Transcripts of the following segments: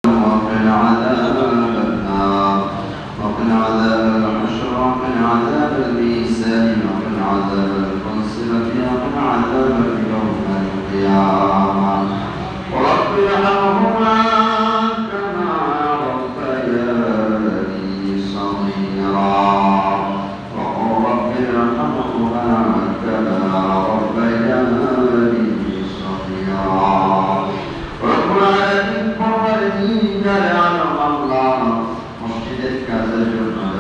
وقنا عذاب النار وقنا عذاب الحشر وقنا عذاب الميزان وقنا عذاب الفصلة وقنا عذاب يوم القيامة رب ارحمهما كما ربياني صغيرا وقل رب ارحمهما كما ربياني صغيرا رب العالمين لعنهم الله মসজিদের কাজের জন্য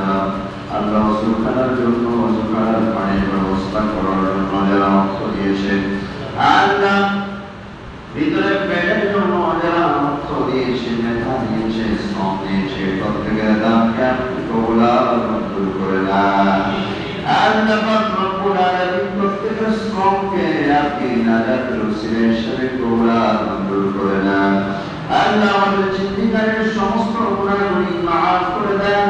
আল্লাহ সুবহানার জন্য সুবহানার পানির ব্যবস্থা করার জন্য যারা অর্থ দিয়েছে আল্লাহ ভিতরে পেটের জন্য যারা অর্থ দিয়েছে মেধা দিয়েছে শ্রম দিয়েছে প্রত্যেকের দানকে আপনি কবুল মঞ্জুর করে নেন আল্লাহ রব্বুল আলামিন প্রত্যেকের শ্রমকে আপনি নাজাতের উসিলা হিসেবে কবুল মঞ্জুর করে নেন আল্লাহ আমাদের জিন্দেগীর সমস্ত গুনাহগুলি মাফ করে দেন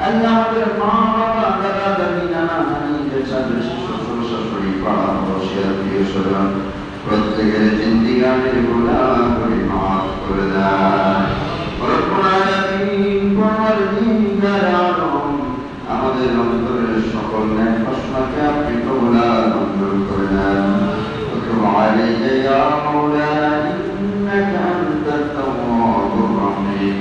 আল্লাহ আমাদের মা বাবা দাদা দাদি নানা নানি চাচা শ্বশুর শাশুড়ি পাড়া পড়শি আত্মীয় স্বজন প্রত্যেকের জিন্দেগীর গুনাহগুলি মাফ করে দেন রব্বুল আলামিন পরওয়ারদিগার আলম আমাদের অন্তরের সকল নেক প্রশ্নকে আপনি কবুল মঞ্জুর করে নেন وتب علي يا مولانا إنك أنت التواب الرحيم